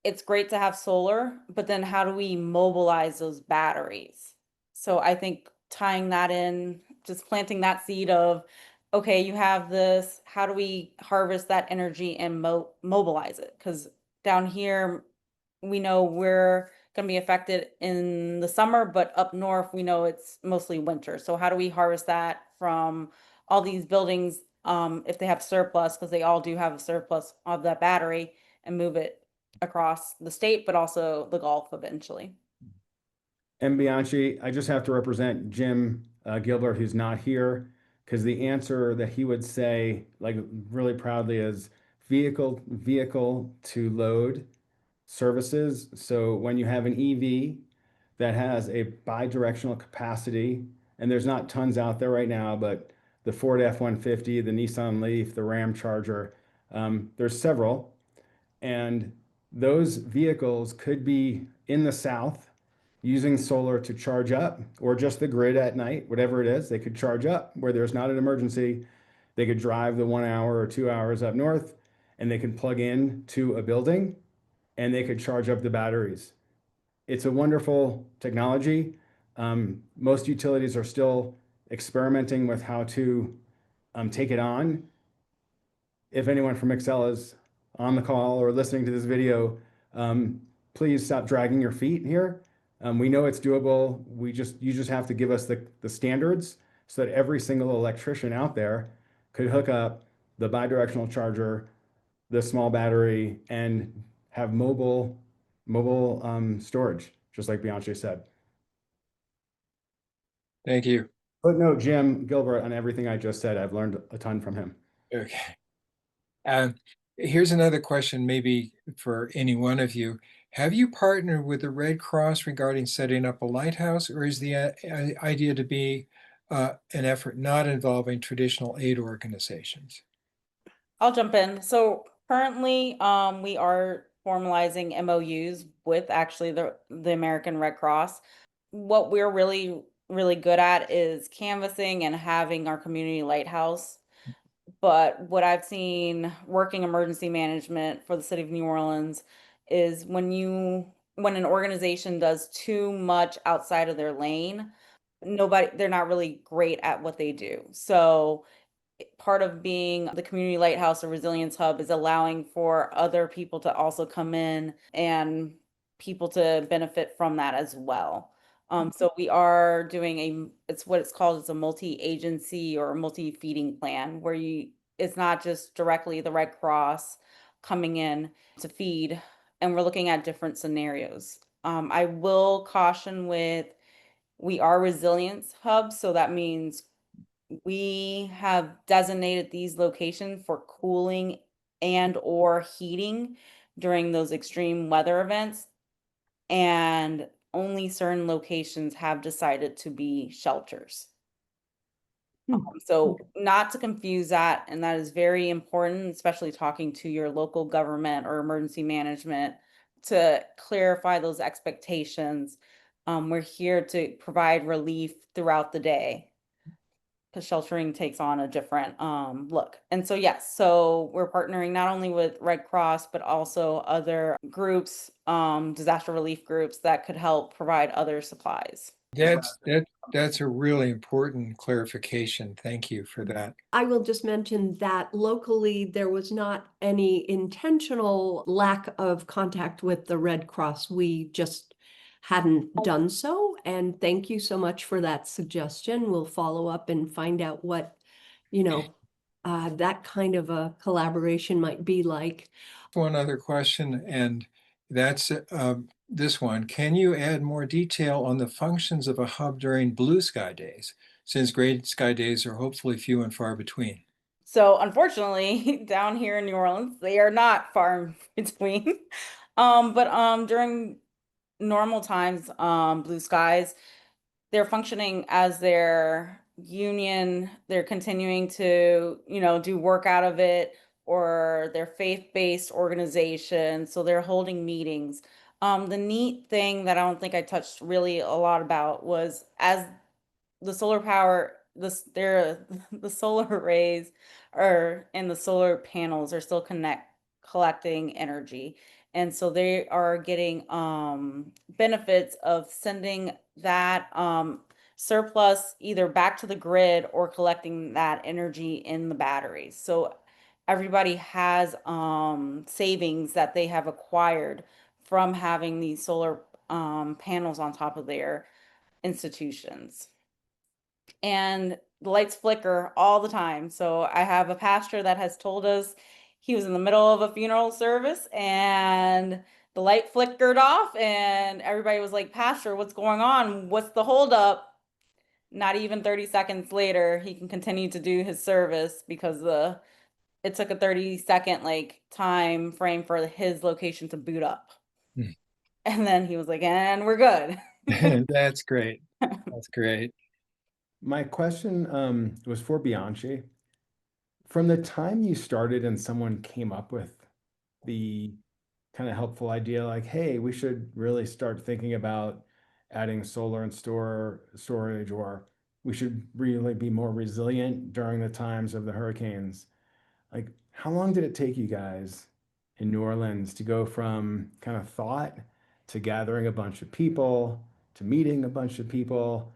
it's great to have solar, but then how do we mobilize those batteries? So I think tying that in, just planting that seed of, okay, you have this, how do we harvest that energy and mobilize it? Because down here, we know we're going to be affected in the summer, but up north, we know it's mostly winter. So how do we harvest that from all these buildings, if they have surplus, because they all do have a surplus of that battery, and move it across the state, but also the Gulf eventually. And Bianchi, I just have to represent Jim Gilbert, who's not here, because the answer that he would say, like really proudly, is vehicle to load services. So when you have an EV that has a bi-directional capacity, and there's not tons out there right now, but the Ford F-150, the Nissan Leaf, the Ram Charger, there's several. And those vehicles could be in the South using solar to charge up, or just the grid at night, whatever it is, they could charge up where there's not an emergency. They could drive the 1 hour or 2 hours up north, and they can plug in to a building and they could charge up the batteries. It's a wonderful technology. Most utilities are still experimenting with how to take it on. If anyone from Excel is on the call or listening to this video, please stop dragging your feet here. We know it's doable. You just have to give us the standards so that every single electrician out there could hook up the bidirectional charger, the small battery, and have mobile storage, just like Bianchi said. Thank you. Footnote Jim Gilbert on everything I just said. I've learned a ton from him. Okay. Here's another question, maybe for any one of you. Have you partnered with the Red Cross regarding setting up a lighthouse, or is the idea to be an effort not involving traditional aid organizations? I'll jump in. So currently, we are formalizing MOUs with actually the American Red Cross. What we're really good at is canvassing and having our community lighthouse. But what I've seen working emergency management for the city of New Orleans is when an organization does too much outside of their lane, they're not really great at what they do. So part of being the community lighthouse or resilience hub is allowing for other people to also come in and people to benefit from that as well. So we are doing it's what it's called, it's a multi-agency or multi-feeding plan where it's not just directly the Red Cross coming in to feed, and we're looking at different scenarios. I will caution we are resilience hubs, so that means we have designated these locations for cooling and or heating during those extreme weather events, and only certain locations have decided to be shelters. So not to confuse that, and that is very important, especially talking to your local government or emergency management, to clarify those expectations. We're here to provide relief throughout the day, because sheltering takes on a different look. And so, yes, so we're partnering not only with Red Cross, but also other groups, disaster relief groups that could help provide other supplies. That's a really important clarification. Thank you for that. I will just mention that locally, there was not any intentional lack of contact with the Red Cross. We just hadn't done so. And thank you so much for that suggestion. We'll follow up and find out what, that kind of a collaboration might be like. One other question, and that's this one. Can you add more detail on the functions of a hub during blue sky days, since gray sky days are hopefully few and far between? So unfortunately, down here in New Orleans, they are not far in between. But during normal times, blue skies, they're functioning as their union. They're continuing to, do work out of it, or their faith-based organization. So they're holding meetings. The neat thing that I don't think I touched really a lot about was as the solar power, the solar arrays and the solar panels are still collecting energy. And so they are getting benefits of sending that surplus either back to the grid or collecting that energy in the batteries. So everybody has savings that they have acquired from having these solar panels on top of their institutions. And the lights flicker all the time. So I have a pastor that has told us he was in the middle of a funeral service and the light flickered off, and everybody was like, "Pastor, what's going on? What's the holdup?" Not even 30 seconds later, he can continue to do his service because it took a 30-second time frame for his location to boot up. Hmm. And then he was like, "And we're good." That's great. That's great. My question was for Bianchi. From the time you started and someone came up with the kind of helpful idea, like, hey, we should really start thinking about adding solar and storage, or we should really be more resilient during the times of the hurricanes. Like, how long did it take you guys in New Orleans to go from kind of thought to gathering a bunch of people, to meeting a bunch of people,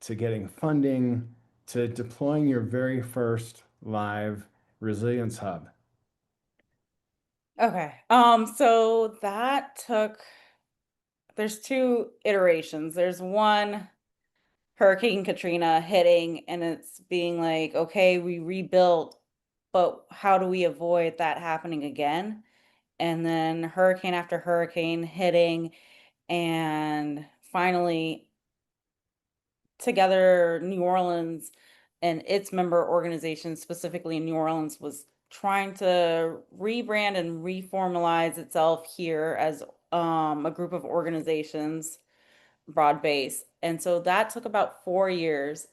to getting funding, to deploying your very first live resilience hub? Okay. So there's two iterations. There's one, Hurricane Katrina hitting, and it's being like, okay, we rebuilt, but how do we avoid that happening again? And then hurricane after hurricane hitting, and finally together New Orleans and its member organizations, specifically in New Orleans, was trying to rebrand and reformalize itself here as a group of organizations, broad base. And so that took about 4 years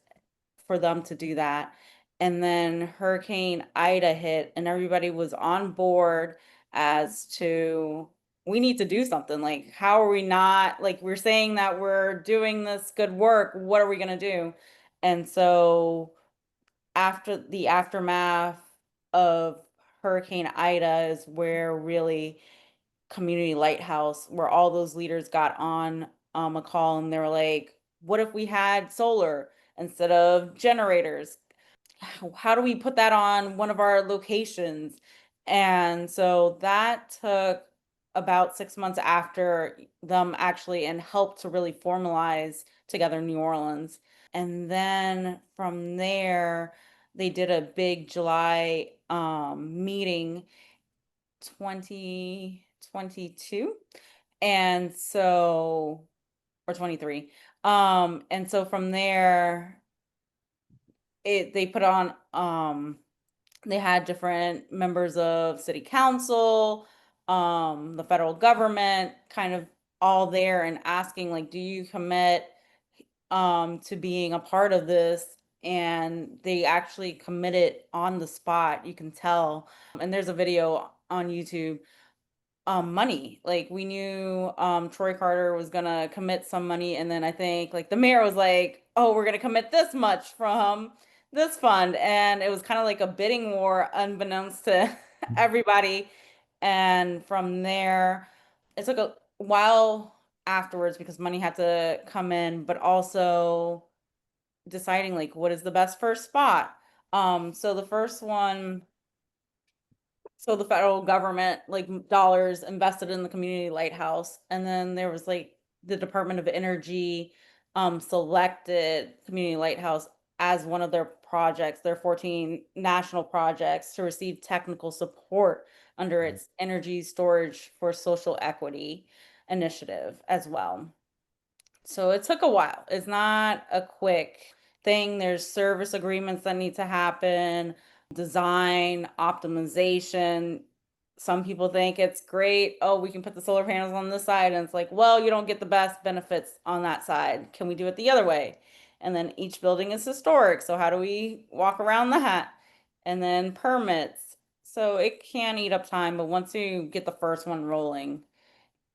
for them to do that. And then Hurricane Ida hit, and everybody was on board as to, we need to do something. Like, how are we not, like, we're saying that we're doing this good work, what are we going to do? And so after the aftermath of Hurricane Ida is where really Community Lighthouse, where all those leaders got on a call, and they were like, what if we had solar instead of generators? How do we put that on one of our locations? And so that took about 6 months after them actually, and helped to really formalize together New Orleans. And then from there, they did a big July meeting 2022. And so, or 23. And so from there, they put on, they had different members of city council, the federal government, kind of all there, and asking, like, do you commit to being a part of this? And they actually committed on the spot, you can tell. And there's a video on YouTube. Money, like, we knew Troy Carter was gonna commit some money, and then I think like the mayor was like, oh, we're gonna commit this much from this fund, and it was kind of like a bidding war unbeknownst to everybody. And from there, it took a while afterwards because money had to come in, but also deciding like what is the best first spot. So the first one, so the federal government like dollars invested in the community lighthouse, and then there was like the Department of Energy selected community lighthouse as one of their projects, their 14 national projects, to receive technical support under its energy storage for social equity initiative as well. So it took a while. It's not a quick thing. There's service agreements that need to happen, design, optimization. Some people think it's great. Oh, we can put the solar panels on this side. And it's like, well, you don't get the best benefits on that side. Can we do it the other way? And then each building is historic. So how do we walk around that? And then permits. So it can eat up time, but once you get the first one rolling,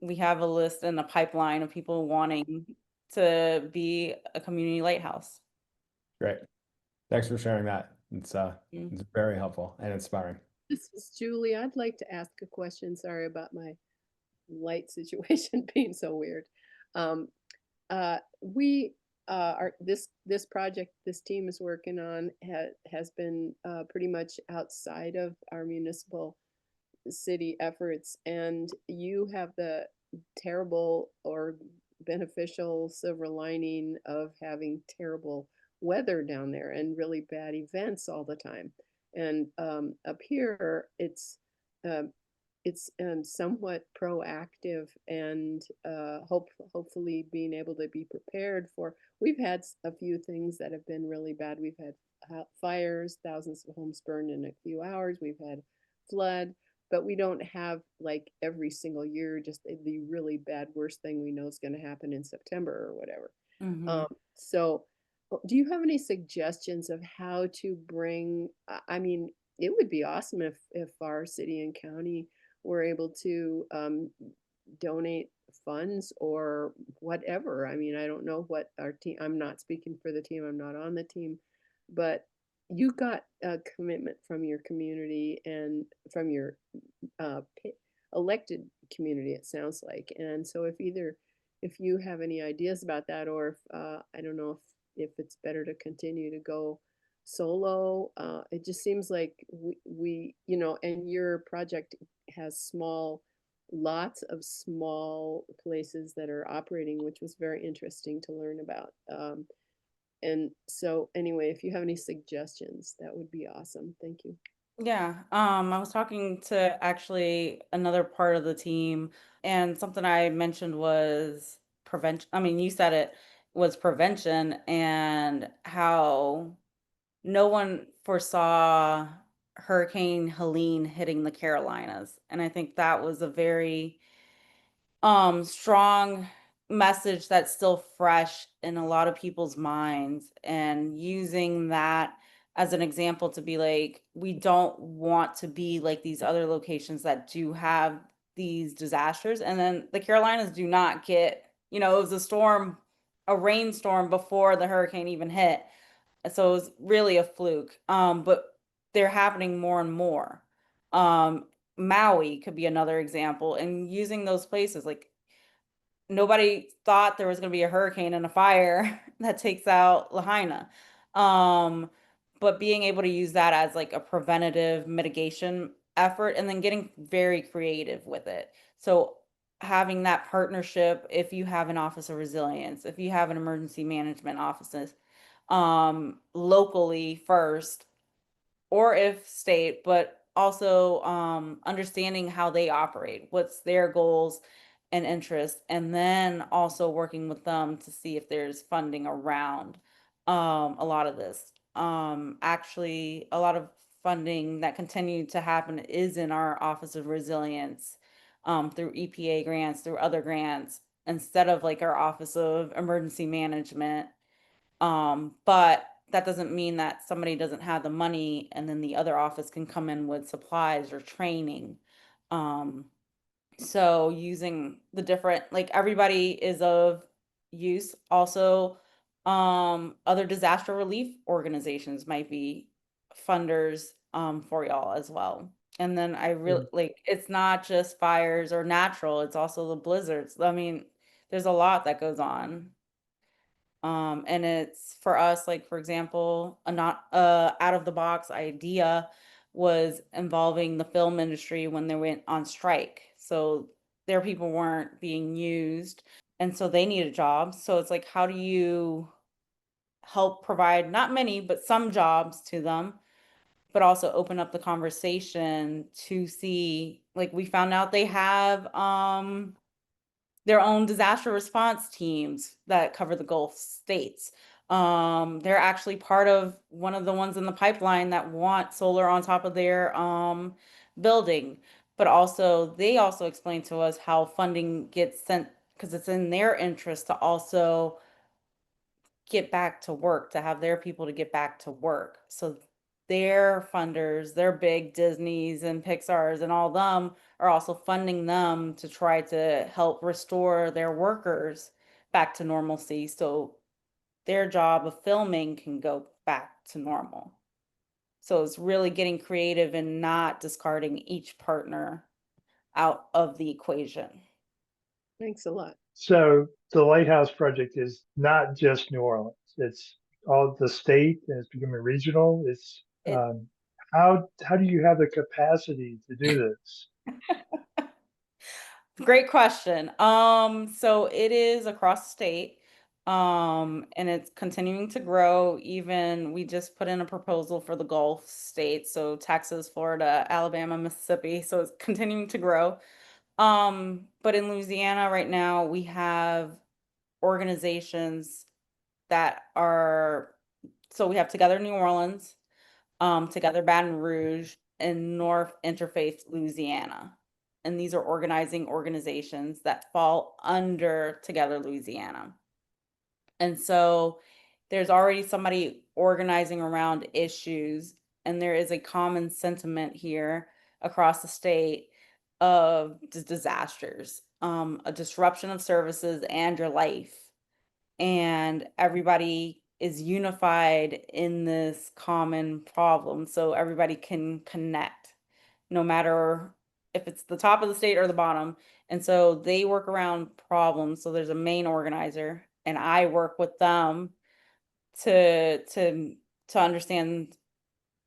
we have a list and a pipeline of people wanting to be a community lighthouse. Great. Thanks for sharing that. It's very helpful and inspiring. This is Julie. I'd like to ask a question. Sorry about my light situation being so weird. We are this project this team is working on has been pretty much outside of our municipal city efforts, and you have the terrible or beneficial silver lining of having terrible weather down there and really bad events all the time. And up here, it's somewhat proactive and hopefully being able to be prepared for. We've had a few things that have been really bad. We've had fires, thousands of homes burned in a few hours. We've had flood, but we don't have like every single year just the really bad worst thing we know is going to happen in September or whatever. So do you have any suggestions of how to bring, I mean, it would be awesome if our city and county were able to donate funds or whatever. I mean, I don't know what our team, I'm not speaking for the team, I'm not on the team, but you got a commitment from your community and from your elected community, it sounds like. And so if you have any ideas about that, or if I don't know if it's better to continue to go solo, it just seems like we you know, and your project has lots of small places that are operating, which was very interesting to learn about. And so anyway, if you have any suggestions, that would be awesome. Thank you. Yeah, I was talking to actually another part of the team, and something I mentioned was prevention. I mean, you said it was prevention, and how no one foresaw Hurricane Helene hitting the Carolinas. And I think that was a very strong message that's still fresh in a lot of people's minds, and using that as an example to be like, we don't want to be like these other locations that do have these disasters. And then the Carolinas do not get, you know, it was a rainstorm before the hurricane even hit. So it was really a fluke. But they're happening more and more. Maui could be another example, and using those places, like nobody thought there was going to be a hurricane and a fire that takes out Lahaina. But being able to use that as like a preventative mitigation effort, and then getting very creative with it. So having that partnership, if you have an office of resilience, if you have an emergency management offices, locally first, or if state, but also understanding how they operate, what's their goals and interests, and then also working with them to see if there's funding around a lot of this. Actually, a lot of funding that continued to happen is in our Office of Resilience, through EPA grants, through other grants, instead of like our Office of Emergency Management. But that doesn't mean that somebody doesn't have the money and then the other office can come in with supplies or training. So using the different, like everybody is of use. Also, other disaster relief organizations might be funders for y'all as well. And then I really like, it's not just fires or natural, it's also the blizzards. I mean, there's a lot that goes on. And it's for us, like, for example, a not out of the box idea was involving the film industry when they went on strike. So their people weren't being used, and so they needed jobs. So it's like, how do you help provide not many, but some jobs to them, but also open up the conversation to see, like, we found out they have their own disaster response teams that cover the Gulf states. They're actually part of one of the ones in the pipeline that want solar on top of their building. But also, they also explain to us how funding gets sent, because it's in their interest to also get back to work, to have their people to get back to work. So their funders, their big Disneys and Pixars and all them are also funding them to try to help restore their workers back to normalcy, so their job of filming can go back to normal. So it's really getting creative and not discarding each partner out of the equation. Thanks a lot. So the Lighthouse project is not just New Orleans. It's all the state and it's becoming regional. It's It- how do you have the capacity to do this? Great question. So it is across the state, and it's continuing to grow. Even we just put in a proposal for the Gulf states, so Texas, Florida, Alabama, Mississippi. So it's continuing to grow. But in Louisiana right now, we have organizations that are, so we have Together New Orleans, Together Baton Rouge, and North Interfaith Louisiana. And these are organizing organizations that fall under Together Louisiana. And so there's already somebody organizing around issues, and there is a common sentiment here across the state of disasters, a disruption of services and your life. And everybody is unified in this common problem, so everybody can connect, no matter if it's the top of the state or the bottom. And so they work around problems. So there's a main organizer, and I work with them to understand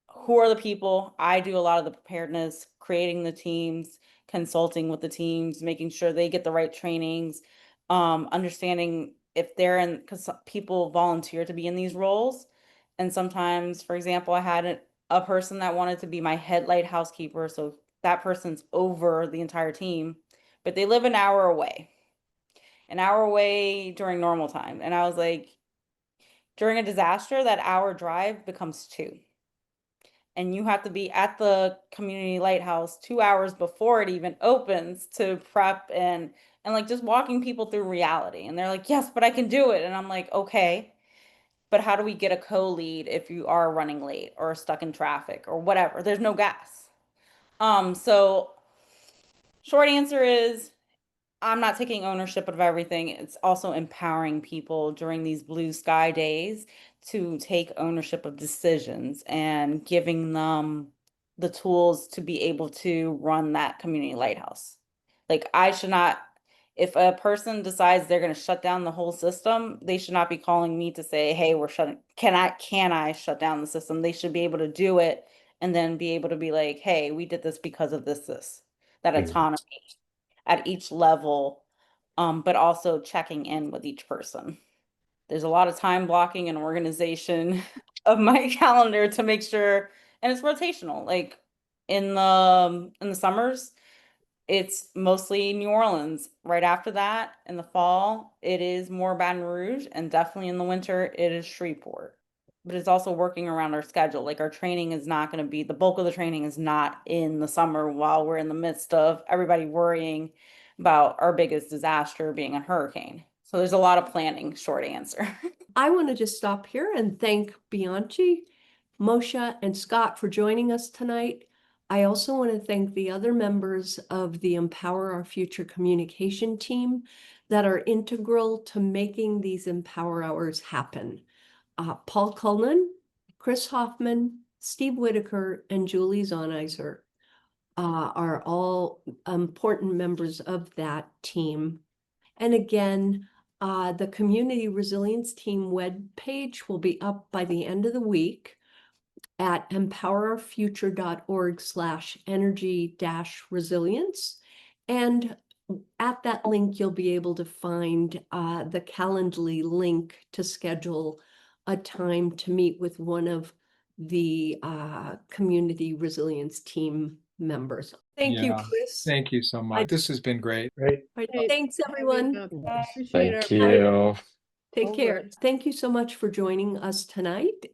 who are the people. I do a lot of the preparedness, creating the teams, consulting with the teams, making sure they get the right trainings, understanding if they're in, because people volunteer to be in these roles. And sometimes, for example, I had a person that wanted to be my head lighthouse keeper. So that person's over the entire team, but they live an hour away during normal time. And I was like, during a disaster, that hour drive becomes 2. And you have to be at the community lighthouse 2 hours before it even opens to prep and like just walking people through reality. And they're like, yes, but I can do it. And I'm like, okay, but how do we get a co-lead if you are running late or stuck in traffic or whatever? There's no gas. So short answer is, I'm not taking ownership of everything. It's also empowering people during these blue sky days to take ownership of decisions and giving them the tools to be able to run that community lighthouse. Like, I should not, if a person decides they're going to shut down the whole system, they should not be calling me to say, hey, we're shutting, can I shut down the system? They should be able to do it and then be able to be like, hey, we did this because of this, that autonomy at each level, but also checking in with each person. There's a lot of time blocking and organization of my calendar to make sure, and it's rotational. Like in the summers, it's mostly New Orleans. Right after that, in the fall, it is more Baton Rouge, and definitely in the winter, it is Shreveport. But it's also working around our schedule. Like, our training is not going to be, the bulk of the training is not in the summer while we're in the midst of everybody worrying about our biggest disaster being a hurricane. So there's a lot of planning, short answer. I want to just stop here and thank Bianchi, Moshe, and Scott for joining us tonight. I also want to thank the other members of the Empower Our Future communication team that are integral to making these Empower Hours happen. Paul Cullen, Chris Hoffman, Steve Whitaker, and Julie Zonizer are all important members of that team. And again, the Community Resilience Team webpage will be up by the end of the week at empowerourfuture.org/energy-resilience. And at that link, you'll be able to find the Calendly link to schedule a time to meet with one of the Community Resilience Team members. Thank you, Yeah. Chris. Thank you so much. This has been great. Great. Hey, Thanks, everyone. appreciate Thank our- you. Take care. Over. Thank you so much for joining us tonight.